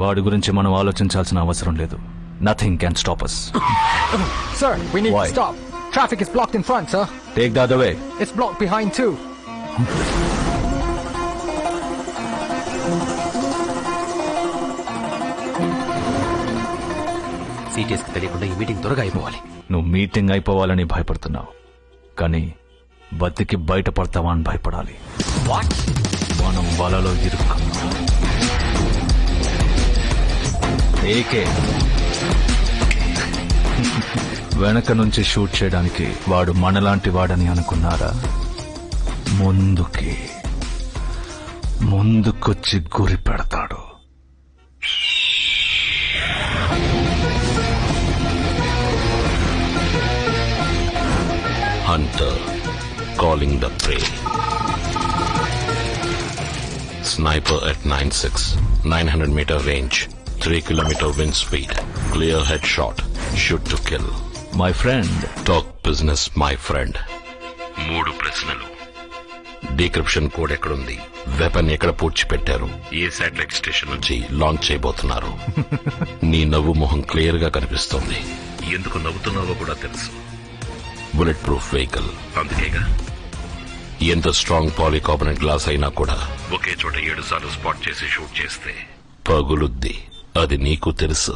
వాడి గురించి మనం ఆలోచించాల్సిన అవసరం లేదు. Nothing can stop us. Sir, we need Why? to stop. Traffic is blocked in front, sir. Take the other way. It's blocked behind too. సీటీఎస్కి తెలియకుండా ఈ మీటింగ్ త్వరగా అయిపోవాలి. నువ్వు మీటింగ్ అయిపోవాలని భయపడుతున్నావు, కానీ బతికి బయటపడతావా అని భయపడాలి. మనం వలలో ఇరుక్కున్నాం. ఏకే వెనక నుంచి షూట్ చేయడానికి వాడు మనలాంటి వాడని అనుకున్నారా? ముందుకొచ్చి గురి పెడతాడు. Hunter calling the prey. Sniper at 9.6, 900-meter range, 3 kilometer wind speed, clear headshot, shoot to kill. My friend, Talk business, my friend. 3 ప్రశ్నలు. డీక్రిప్షన్ కోడ్ ఎక్కడుంది? వెపన్ ఎక్కడ పూడ్చిపెట్టారు? ఏ శాటిలైట్ స్టేషన్ నుంచి లాంచ్ చేయబోతున్నారు? నీ నవ్వు మొహం క్లియర్ గా కనిపిస్తోంది. ఎందుకు నవ్వుతున్నావో కూడా తెలుసు. బుల్లెట్ ప్రూఫ్ వెహికల్, అందుకేగా. ఎంత స్ట్రాంగ్ పాలికార్బోనేట్ గ్లాస్ అయినా కూడా ఒకే చోట 7 సార్లు స్పాట్ చేసి షూట్ చేస్తే పగులుద్ది. అది నీకు తెలుసు,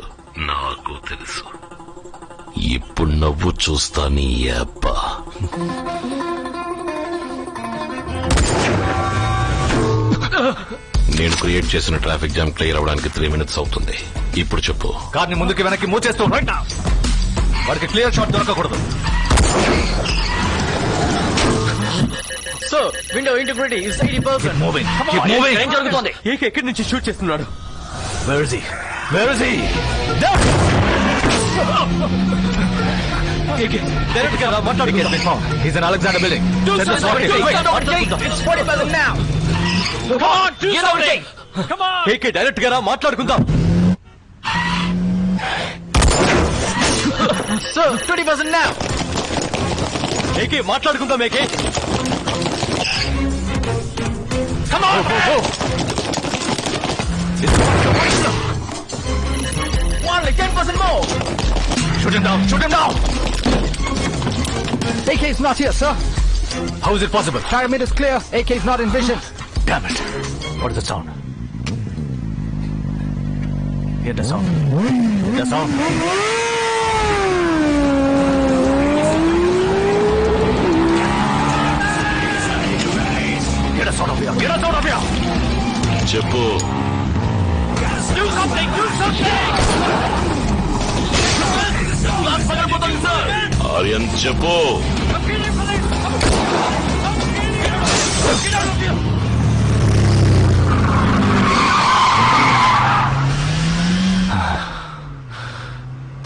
నాకు తెలుసు. ఇప్పుడు నవ్వు చూస్తా నీ అబ్బ. నేను క్రియేట్ చేసిన ట్రాఫిక్ జామ్ క్లియర్ అవడానికి 3 minutes అవుతుంది. ఇప్పుడు చెప్పు. కార్ని ముందుకి వెనక్కి మూవ్ చేస్తూ రైట్ నౌ. వాడికి క్లియర్ షాట్ దొరకకూడదు. So window integrity is 80%. Moving, keep moving. ఏం జరుగుతోంది? ఎక్కడి నుంచి షూట్ చేస్తున్నాడు? Where is he? Where is he? Direct గా మాట్లాడుకుందాం. He's in Alexander building. Set the SWAT team. It's 40% now. Come on, do something. Come on. AK direct గా మాట్లాడుకుందాం. So 20% now. AK మాట్లాడుకుందాం. AK come on. Only 10% more. Shoot him down. Shoot him down. AK is not here, sir. How is it possible? Pyramid is clear. AK is not in vision. Damn it. What is the sound? Hear the sound. Hear the sound. Get us out of here. Get us out of here. చెప్పు. Do something. Do something. Aryan చెప్పు.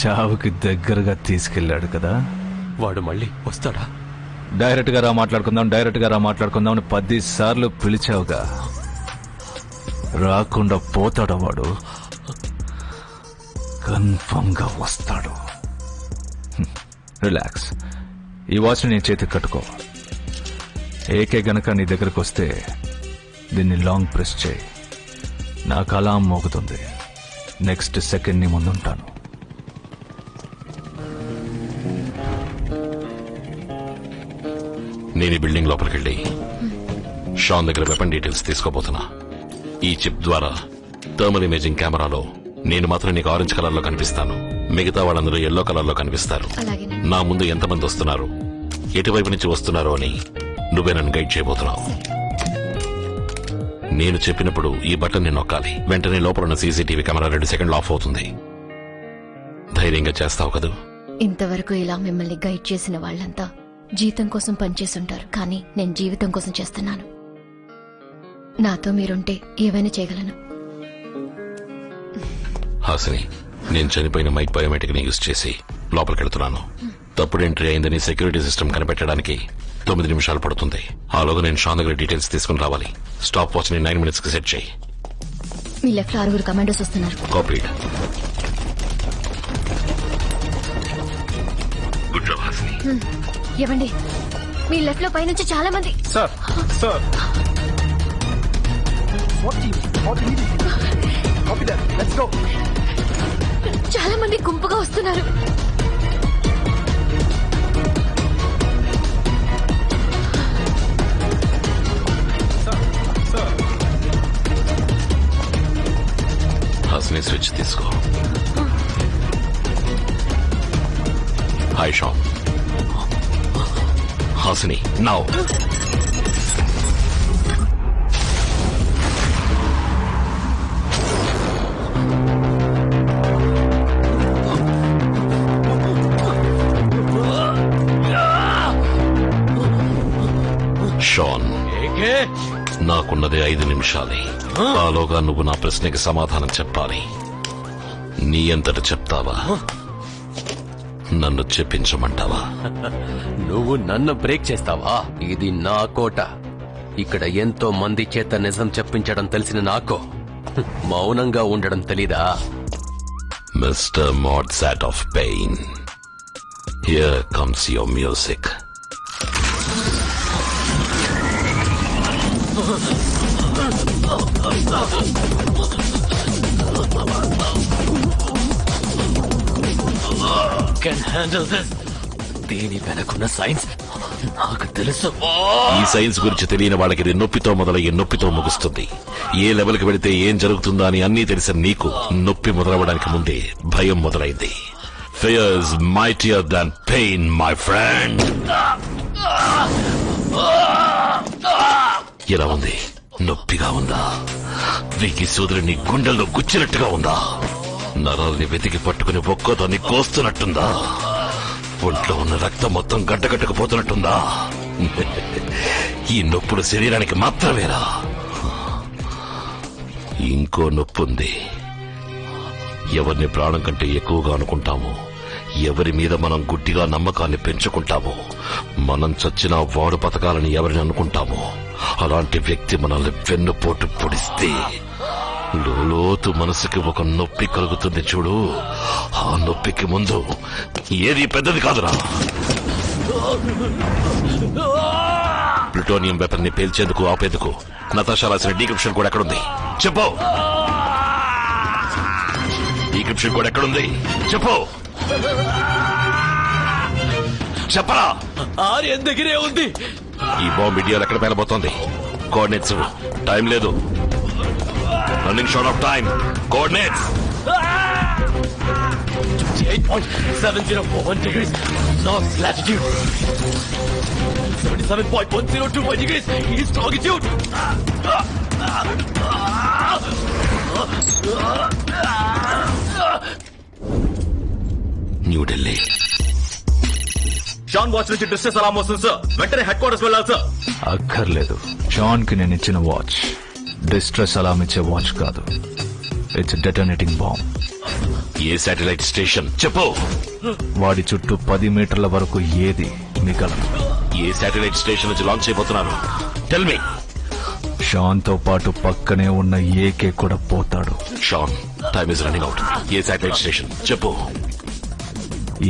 చావుకి దగ్గరగా తీసుకెళ్లాడు కదా. వాడు మళ్ళీ వస్తాడా? Direct గా రా మాట్లాడుకుందాం అని 10 సార్లు పిలిచావుగా. రాకుండా పోతాడు వాడు. కన్ఫర్మ్ గా వస్తాడు. రిలాక్స్. ఈ వాచ్ నీ చేతికి కట్టుకో. ఏకే గనక నీ దగ్గరకు వస్తే దీన్ని లాంగ్ ప్రెస్ చేయి. నాకు అలాం మోగుతుంది. నెక్స్ట్ సెకండ్ నీ ముందుంటాను. నేను ఈ బిల్డింగ్ లోపలికి వెళ్ళి షాన్ దగ్గర వెపన్ డీటెయిల్స్ తీసుకోబోతున్నా. ఈ చిప్ ద్వారా థర్మల్ ఇమేజింగ్ కెమెరాలో నేను మాత్రం నీకు ఆరెంజ్ కలర్ లో కనిపిస్తాను. మిగతా వాళ్ళందరూ ఎల్లో కలర్ లో కనిపిస్తారు. నా ముందు ఎంతమంది వస్తున్నారు, ఎటువైపు నుంచి వస్తున్నారు అని నువ్వే నన్ను గైడ్ చేయబోతున్నావు. నేను చెప్పినప్పుడు ఈ బటన్ ని నొక్కాలి. వెంటనే లోపల ఉన్న సీసీటీవీ కెమెరా 2 సెకండ్లు ఆఫ్ అవుతుంది. ధైర్యంగా చేస్తావు కదూ? ఇంతవరకు ఇలా మిమ్మల్ని గైడ్ చేసిన వాళ్ళంతా జీతం కోసం పనిచేస్తుంటారు, కానీ నేను జీవితం కోసం చేస్తున్నాను. నాతో మీరుంటే ఏవైనా చేయగలను. హాసిని, నేను చనిపోయిన మైక్ బయోమెట్రిక్ ని యూజ్ చేసి లోపలికెళ్తున్నాను. తప్పుడు ఎంట్రీ అయిందని సెక్యూరిటీ సిస్టమ్ కనిపెట్టడానికి 9 నిమిషాలు పడుతుంది. ఆలోగా నేను షాన్ దగ్గర డీటెయిల్స్ తీసుకుని రావాలి. స్టాప్ వాచ్ ని 9 minutes కి సెట్ చేయి. మీ లెఫ్ట్ లో 6 కమాండోస్ వస్తున్నారు. కాపీడ్. Good job Hasini. ఇవ్వండి. మీ లెఫ్ట్ లో పైనుంచి చాలా మంది. Sir. What do you need? Copy that. Let's go. చాలా మంది గుంపుగా వస్తున్నారు. హాసిని స్విచ్ తీసుకో. హాయ్ షాన్. హాసిని నౌ. షాన్, నాకున్నది 5 నిమిషాలే. ఆలోగా నువ్వు నా ప్రశ్నకి సమాధానం చెప్పాలి. నీ అంతట చెప్తావా, నన్ను చెప్పించమంటావా? నువ్వు నన్ను బ్రేక్ చేస్తావా? ఇది నా కోట. ఇక్కడ ఎంతో మంది చేత నిజం చెప్పించడం తెలిసిన నాకు మౌనంగా ఉండడం తెలీదా? Mister Mozart of pain, here comes your music. Can handle this. దీని వెనకున్న సైన్స్ నాకు తెలుసు. ఈ సైన్స్ గురించి తెలియని వాళ్ళకి ఇది నొప్పితో మొదలయ్యి నొప్పితో ముగుస్తుంది. ఏ లెవెల్కి వెళితే ఏం జరుగుతుందో అని అన్నీ తెలిసిన నీకు నొప్పి మొదలవడానికి ముందే భయం మొదలైంది. Fear is mightier than pain, my friend. ఎలా ఉంది? నొప్పిగా ఉందా? వీకి సోదరుని గుండెల్లో గుచ్చినట్టుగా ఉందా? నరాల్ని వెతికి పట్టుకుని ఒక్కోదాన్ని కోస్తున్నట్టుందా? ఒంట్లో ఉన్న రక్తం మొత్తం గడ్డగట్టుకుపోతున్నట్టుందా? ఈ నొప్పులు శరీరానికి మాత్రమేరా? ఇంకో నొప్పుంది. ఎవరిని ప్రాణం కంటే ఎక్కువగా అనుకుంటామో, ఎవరి మీద మనం గుడ్డిగా నమ్మకాన్ని పెంచుకుంటామో, మనం చచ్చినా వాడు బతకాలని ఎవరిని అనుకుంటామో, అలాంటి వ్యక్తి మనల్ని వెన్నుపోటు పొడిస్తే లోతు మనసుకి ఒక నొప్పి కలుగుతుంది చూడు. ఆ నొప్పికి ముందు ఏది పెద్దది కాదురా. ప్లూటోనియం వెపన్ ని పేల్చేందుకు ఆపేందుకు నతాషా రాసిన డీక్రిప్షన్ కూడా ఎక్కడుంది చెప్పు. డీక్రిప్షన్ కూడా ఎక్కడుంది చెప్పు. చెప్పరా. ఆర్యన్ దగ్గరే ఉంది. ఈ బాంబ్ ఇండియాలో ఎక్కడ పేలబోతోంది? కోఆర్డినేట్స్. టైం లేదు. Running short of time. Coordinates 28.704 degrees north latitude, 77.1025 degrees east longitude. New Delhi. Shaan watch నుంచి డిస్ట్రెస్ అలారం వస్తుంది సార్. వెంటనే హెడ్ క్వార్టర్స్ వెళ్ళాలి సార్. అక్కర్లేదు. జాన్ కి నేను ఇచ్చిన వాచ్ డిస్ట్రెస్ అలారం ఇచ్చే వాచ్ కాదు. It's detonating bomb. ఏ శాటిలైట్ స్టేషన్ చెప్పు. వాడి చుట్టూ 10 మీటర్ల వరకు ఏది మిగలదు. ఏ శాటిలైట్ స్టేషన్ నుంచి లాంచ్ అయిపోతున్నారు? Tell me. షాన్ తో పాటు పక్కనే ఉన్న ఏకే కూడా పోతాడు. Shaan, time is running out. ఏ శాటిలైట్ స్టేషన్ చెప్పు.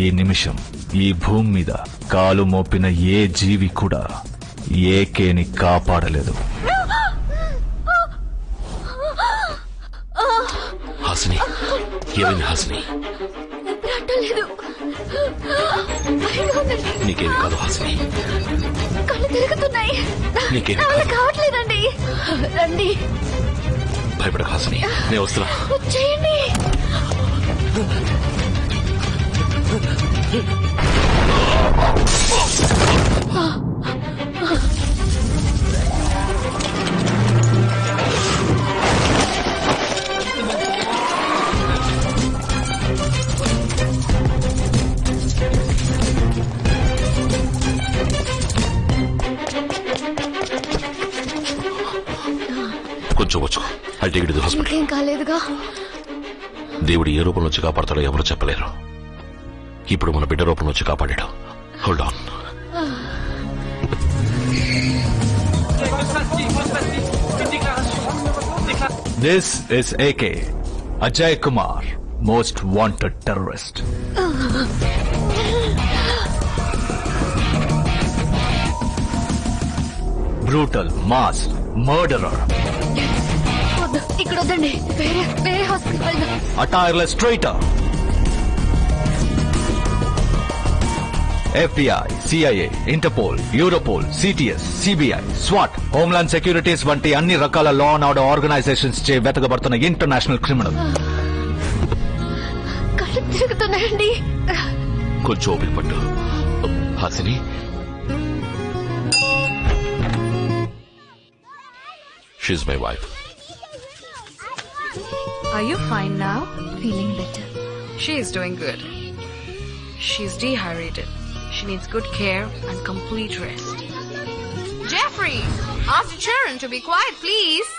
ఈ నిమిషం ఈ భూమి మీద కాలు మోపిన ఏ జీవి కూడా ఏకేని కాపాడలేదు. హాసిని, ఏమైంది హాసిని? నీకేమి కాదు హాసిని. కళ్ళు తిరుగుతున్నాయి. నీకేమి కావట్లేదండి. రండి. భయపడక హాసిని, నేను వస్తున్నా. చేయండి. కొంచెం వచ్చు. I take it to the hospital. ఏం కాలేదుగా. దేవుడు ఏ రూపంలో వచ్చి కాపాడతాడో ఎవరు చెప్పలేరు. ఇప్పుడు మన బిడ్డ రూపంలో వచ్చి కాపాడాడు. Hold on. This is AK Ajay Kumar, most wanted terrorist. Brutal mass murderer. ఇక్కడ వద్దండి, వేరే వేరే హాస్పిటల్ వెళ్దాం. A tireless traitor. FBI, CIA, Interpol, Europol, CTS, CBI, SWAT, Homeland Securities వంటి అన్ని రకాల లా అండ్ ఆర్డర్ ఆర్గనైజేషన్స్ చే వెతకబడుతున్న ఇంటర్నేషనల్ క్రిమినల్. కళ్ళు తిరుగుతున్నాయండి. కొంచెం ఓపిక పట్టు Hasini. She my wife. Are you fine now? Feeling better. She is doing good. She's dehydrated. She needs good care and complete rest. Jeffrey, ask the children to be quiet, please.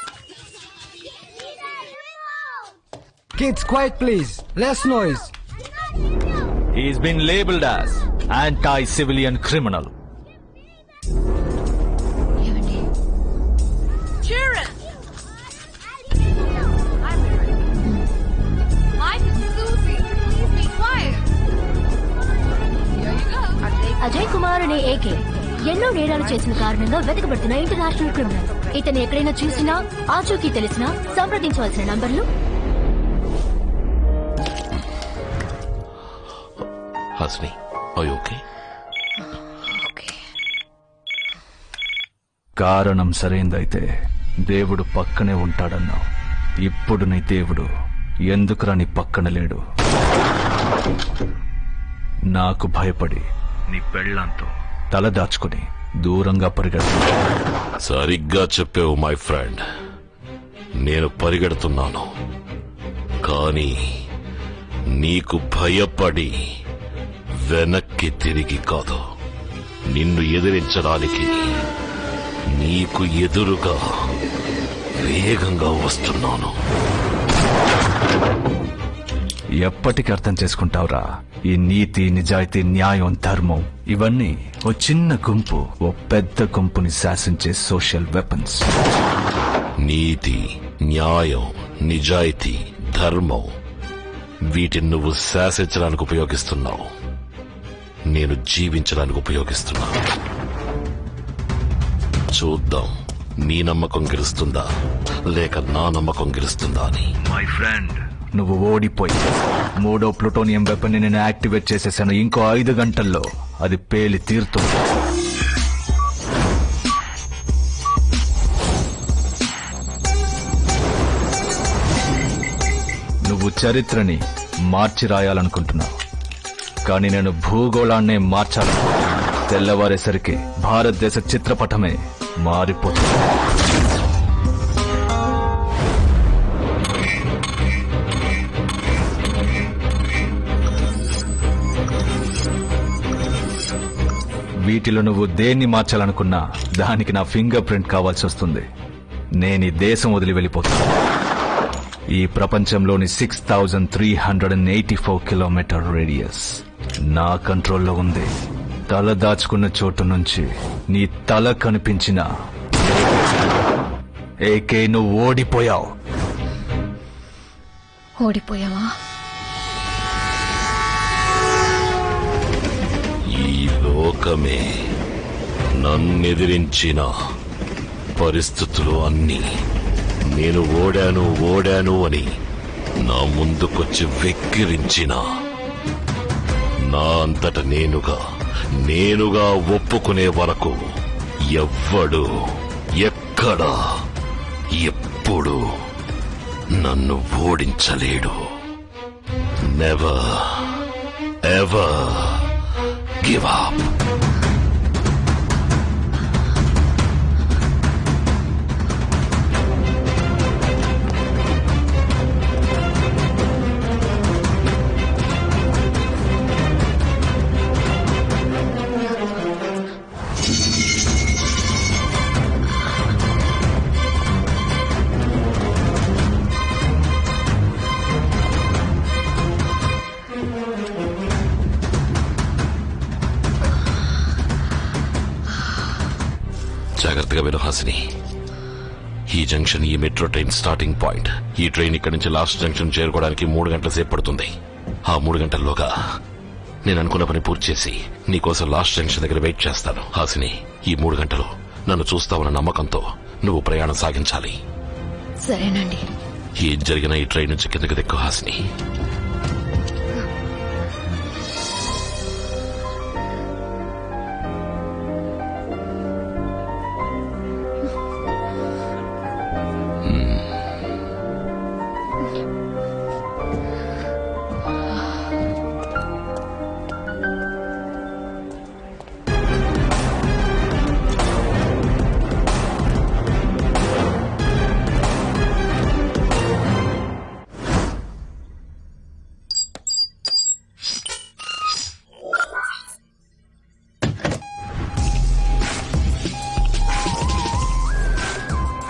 Kids, quiet please. Less noise. He's been labeled as anti-civilian criminal. ఏమండి? Children! Mike and Susie, please be quiet. Here you go. Ajay Kumar అనే AK ఎన్నో నేరాలు చేసిన కారణంగా వెతకబడుతున్న international criminal. ఇతను ఎక్కడైనా చూసినా, ఆచూకీ తెలిసినా సంప్రదించవలసిన నంబర్లు. Hasini, are you okay? కారణం సరైందైతే దేవుడు పక్కనే ఉంటాడన్నావు. ఇప్పుడు నీ దేవుడు ఎందుకురా నీ పక్కన లేడు? నాకు భయపడి నీ పెళ్ళంతో తల దాచుకుని దూరంగా పరిగెడుతున్నా. సరిగ్గా చెప్పావు మై ఫ్రెండ్. నేను పరిగెడుతున్నాను, కానీ నీకు భయపడి వెనక్కి తిరిగి కాదు, నిన్ను ఎదిరించడానికి నీకు ఎదురుగా వేగంగా వస్తున్నాను. ఎప్పటికి అర్థం చేసుకుంటావురా ఈ నీతి, నిజాయితీ, న్యాయం, ధర్మం? ఇవన్నీ ఓ చిన్న గుంపు ఓ పెద్ద గుంపుని శాసించే సోషల్ వెపన్స్. నీతి, న్యాయం, నిజాయితీ, ధర్మం వీటిని నువ్వు శాసించడానికి ఉపయోగిస్తున్నావు, నేను జీవించడానికి ఉపయోగిస్తున్నాను. చూద్దాం నీ నమ్మకం గెలుస్తుందా లేక నా నమ్మకం గెలుస్తుందా అని. మై ఫ్రెండ్, నువ్వు ఓడిపోయి 3వ ప్లూటోనియం వెపన్ ని నేను యాక్టివేట్ చేసేసాను. ఇంకో 5 గంటల్లో అది పేలి తీరుతుంది. నువ్వు చరిత్రని మార్చి రాయాలనుకుంటున్నావు, కానీ నేను భూగోళాన్నే మార్చాలనుకుంటున్నాను. తెల్లవారేసరికి భారతదేశ చిత్రపటమే మారిపోతుంది. వీటిలో నువ్వు దేన్ని మార్చాలనుకున్నా దానికి నా ఫింగర్ ప్రింట్ కావాల్సి వస్తుంది. నేను ఈ దేశం వదిలి వెళ్ళిపోతాను. ఈ ప్రపంచంలోని 6384 కిలోమీటర్ రేడియస్ నా కంట్రోల్లో ఉంది. తల దాచుకున్న చోటు నుంచి నీ తల కనిపించిన ఏకే నువ్వు ఓడిపోయావు. ఓడిపోయావా? ఈ లోకమే నన్నెదిరించిన పరిస్థితులు అన్నీ నేను ఓడాను అని నా ముందుకొచ్చి వెక్కిరించిన నా అంతట నేనుగా ఒప్పుకునే వరకు ఎవ్వడు ఎక్కడ ఎప్పుడు నన్ను ఓడించలేడు. Never ever give up. జాగ్రత్తగా విను హాసిని. ఈ జంక్షన్ ఈ మెట్రో ట్రైన్ స్టార్టింగ్ పాయింట్. ఈ ట్రైన్ ఇక్కడి నుంచి లాస్ట్ జంక్షన్ చేరుకోవడానికి 3 గంటల సేపు పడుతుంది. ఆ 3 గంటల్లోగా నేను అనుకున్న పని పూర్తి చేసి నీకోసం లాస్ట్ జంక్షన్ దగ్గర వెయిట్ చేస్తాను. హాసిని, ఈ 3 గంటలు నన్ను చూస్తావన్న నమ్మకంతో నువ్వు ప్రయాణం సాగించాలి. సరేనండి. ఏం జరిగినా ఈ ట్రైన్ నుంచి కిందకి దిక్కు హాసిని.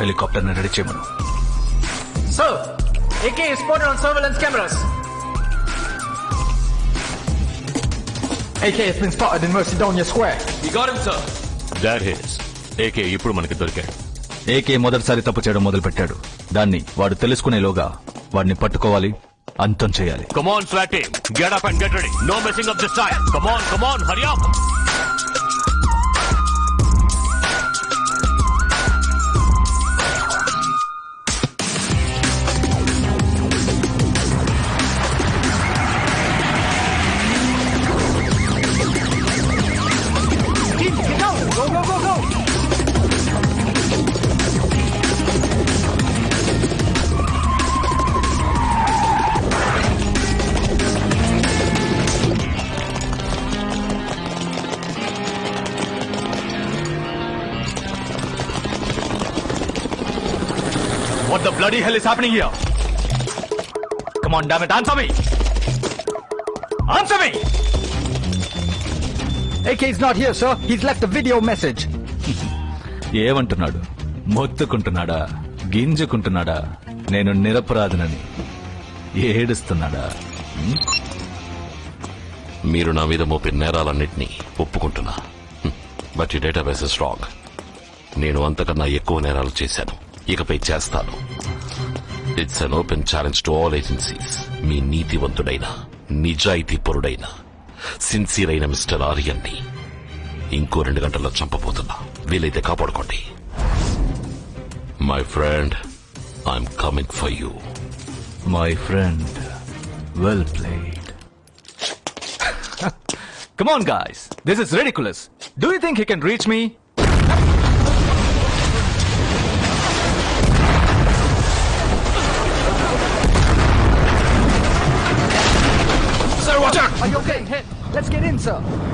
హెలికాప్టర్ ని రెడీ చేయమను. Sir, AK is spotted on surveillance cameras. AK has been spotted in Mercedonia Square. There he is. AK ఇప్పుడు మనకి దొరికాడు. ఏకే మొదటిసారి తప్పు చేయడం మొదలు పెట్టాడు. దాన్ని వాడు తెలుసుకునేలోగా వాడిని పట్టుకోవాలి, అంతం చేయాలి. Come on, SWAT team. Get up and get ready. No messing up this time. Come on, hurry up. Team, get down! Go, go, go, go! What the bloody hell is happening here? Come on, damn it, answer me! Answer me! AK is not here, sir. He's left a video message. ఏమంటున్నాడు? మొత్తుకుంటున్నాడా? గింజుకుంటున్నాడా? నేను నిరపరాధనని ఏడుస్తున్నాడా? మీరు నా మీద మోపిన నేరాలన్నింటినీ ఒప్పుకుంటున్నా. But ఈ database is wrong. నేను అంతకన్నా ఎక్కువ నేరాలు చేశాను, ఇకపై చేస్తాను. It's an open challenge to all agencies. మీ నీతివంతుడైన, నిజాయితీపరుడైన, సిన్సియర్ అయిన మిస్టర్ ఆర్యన్ని ఇంకో 2 గంటల్లో చంపబోతున్నా. వీలైతే కాపాడుకోండి. My friend, I'm coming for you. My friend, well played. Come on, guys. This is ridiculous. Do you think he can reach me? Are you okay? Let's get in, sir.